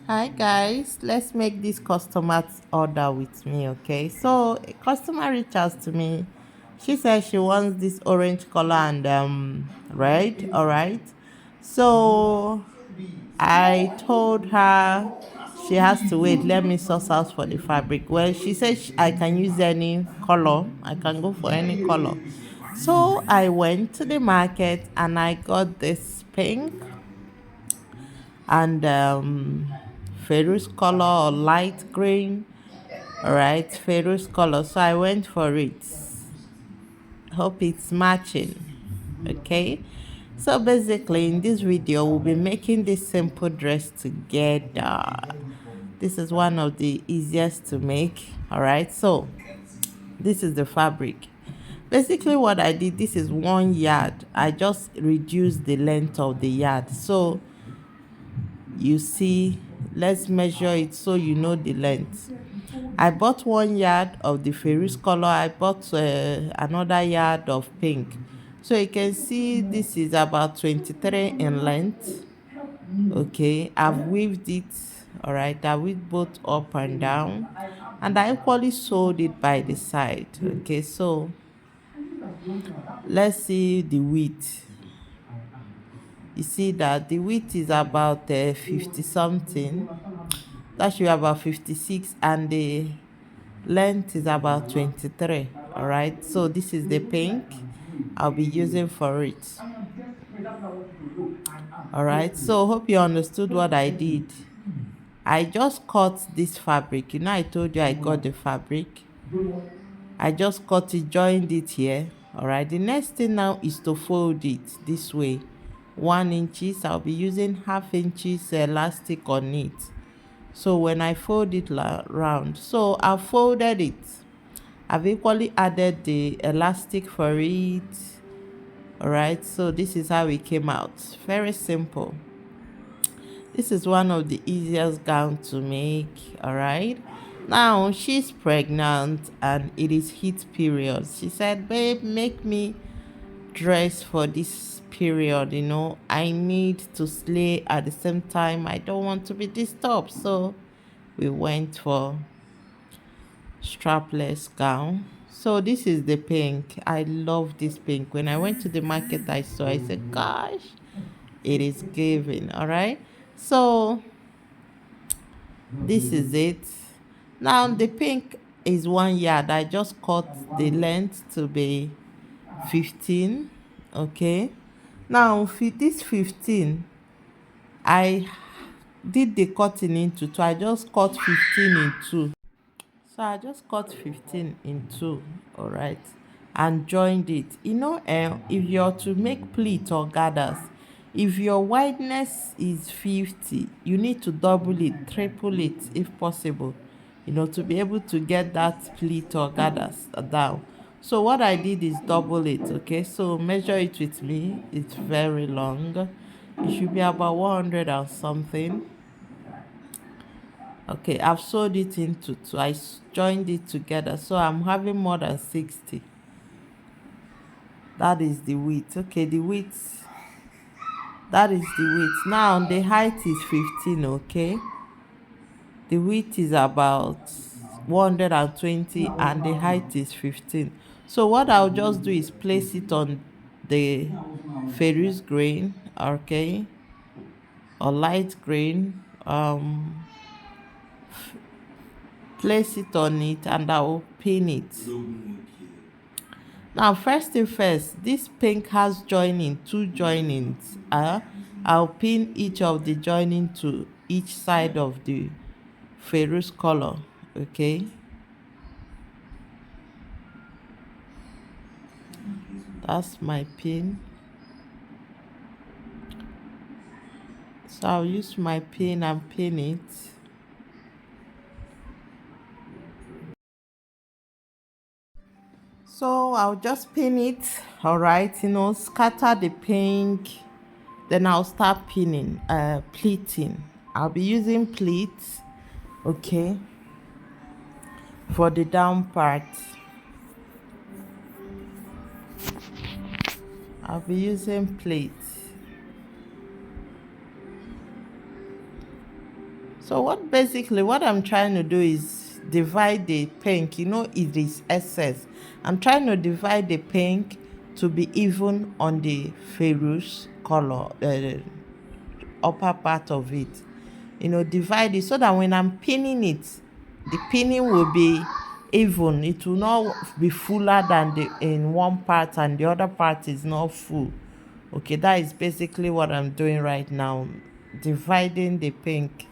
Hi guys, let's make this customer's order with me, okay? So a customer reached out to me. She said she wants this orange color and red, all right? So I told her she has to wait. Let me source out for the fabric. Well, she said I can use any color. I can go for any color. So I went to the market and I got this pink and ferrous color or light green. All right, ferrous color. So I went for it. Hope it's matching. Okay. So basically, in this video, we'll be making this simple dress together. This is one of the easiest to make. All right. So this is the fabric. Basically, what I did, this is 1 yard. I just reduced the length of the yard. So you see, let's measure it so you know the length. I bought 1 yard of the ferrous color. I bought another yard of pink. So you can see this is about 23 in length. Okay, I've weaved it. All right, I weaved both up and down, and I equally sewed it by the side. Okay, so let's see the width. You see that the width is about 50 something. That should be about 56, and the length is about 23. All right, so this is the pink I'll be using for it. All right, so hope you understood what I did. I just cut this fabric. You know, I told you I got the fabric. I just cut it, joined it here. All right, the next thing now is to fold it this way. 1 inches. I'll be using ½ inches elastic on it. So when I fold it round, so I folded it. I've equally added the elastic for it. All right, so this is how it came out. Very simple. This is one of the easiest gowns to make. All right, now she's pregnant and it is heat period. She said, babe, make me dress for this period. You know, I need to slay at the same time. I don't want to be disturbed. So we went for strapless gown. So this is the pink. I love this pink. When I went to the market, I saw, I said, gosh, it is giving. All right, so this is it. Now the pink is 1 yard. I just cut the length to be 15. Okay, now this 15, I did the cutting into two. I just cut 15 in two. So I just cut 15 in two, all right, and joined it. You know, if you're to make pleat or gathers, if your wideness is 50, you need to double it, triple it if possible, you know, to be able to get that pleat or gathers down. So what I did is double it, okay? So measure it with me. It's very long. It should be about 100 or something. Okay, I've sewed it into two. Joined it together, so I'm having more than 60. That is the width. Okay, the width. That is the width. Now the height is 15. Okay, the width is about 120 and the height is 15. So what I'll just do is place it on the ferrous grain, okay, or light grain. Place it on it and I will pin it. Now, first thing first, this pink has joining, two joinings. I'll pin each of the joining to each side of the ferrous color. Okay, that's my pin. So I'll use my pin and pin it. So I'll just pin it. All right, you know, scatter the pink. Then I'll start pinning, pleating. I'll be using pleats, okay, for the down part. I'll be using pleats. So what I'm trying to do is divide the pink. It is excess. I'm trying to divide the pink to be even on the ferrous color, upper part of it. Divide it so that when I'm pinning it, the pinning will be even. It will not be fuller than the in one part and the other part is not full. Okay, that is basically what I'm doing right now, dividing the pink.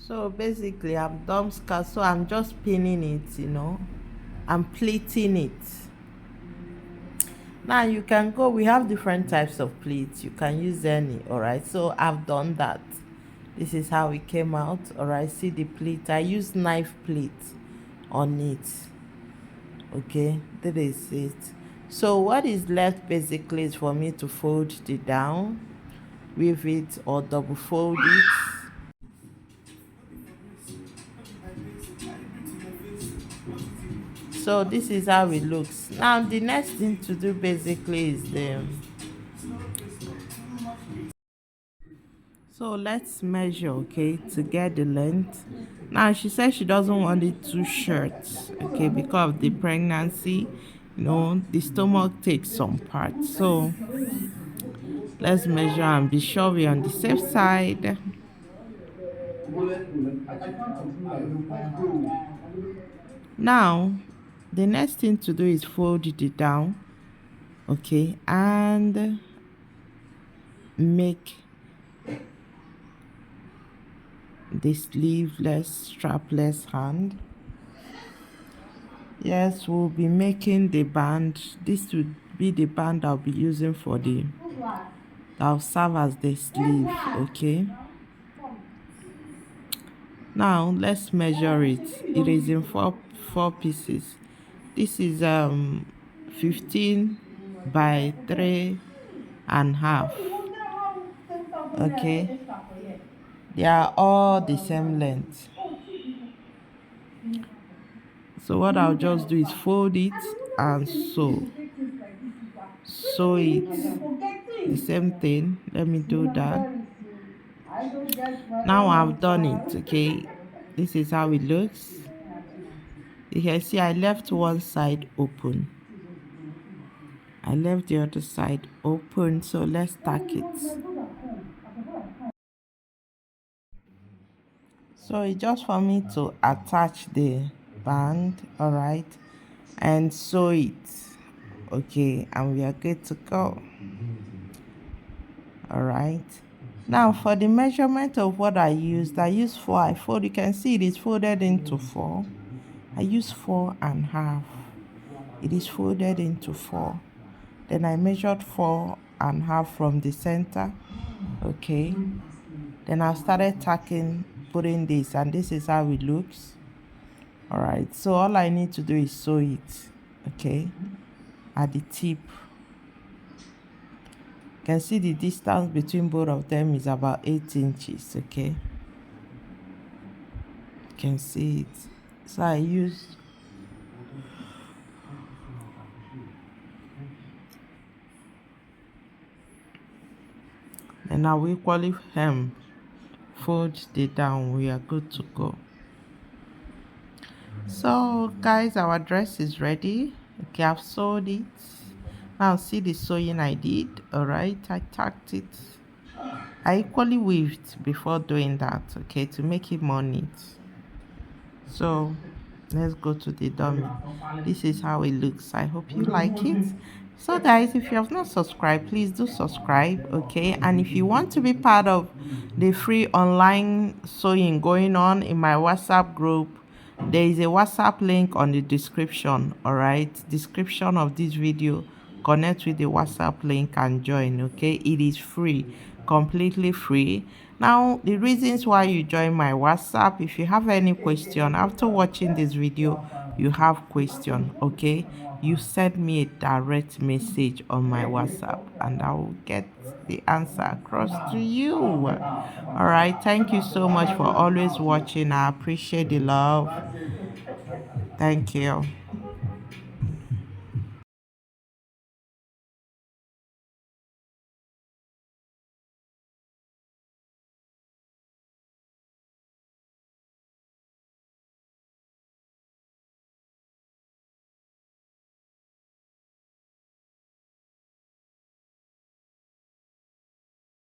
So basically, I'm done skirt, so I'm just pinning it. I'm pleating it. Now you can go, we have different types of pleats. You can use any, all right? So I've done that. This is how it came out, all right? See the pleat. I use knife pleat on it. Okay, that is it. So what is left basically is for me to fold it down, weave it or double fold it. So this is how it looks. Now the next thing to do basically is so let's measure, okay, to get the length. Now she says she doesn't want it too short, okay, because of the pregnancy. The stomach takes some part. So let's measure and be sure we're on the safe side. Now the next thing to do is fold it down, okay, and make the sleeveless strapless hand. Yes, we'll be making the band. This would be the band I'll be using for that'll serve as the sleeve, okay. Now let's measure it. It is in four pieces. This is 15 by 3.5. Okay, they are all the same length. So what I'll just do is fold it and sew it. The same thing. Let me do that. Now I've done it, okay. This is how it looks. You can see I left one side open. I left the other side open, so let's tack it. So it's just for me to attach the band, all right, and sew it, okay, and we are good to go. All right. Now for the measurement of what I used 4. I fold. You can see it is folded into 4. I use 4.5. It is folded into 4. Then I measured 4.5 from the center. Okay. Then I started tacking, putting this, and this is how it looks. All right. So all I need to do is sew it. Okay. At the tip. can see the distance between both of them is about 8 inches. Okay, you can see it. So I used, and now equally fold it down. We are good to go. So guys, our dress is ready. Okay, I've sewed it. Now see the sewing I did. All right, I tacked it. I equally weaved before doing that, okay, to make it more neat. So let's go to the dummy. This is how it looks. I hope you like it. So guys, if you have not subscribed, please do subscribe, okay? And if you want to be part of the free online sewing going on in my WhatsApp group, there is a WhatsApp link on the description. All right, description of this video. Connect with the WhatsApp link and join, okay? It is free, completely free. Now the reasons why you join my WhatsApp, if you have any question after watching this video, you have question, okay, you send me a direct message on my WhatsApp and I will get the answer across to you. All right, thank you so much for always watching. I appreciate the love. Thank you.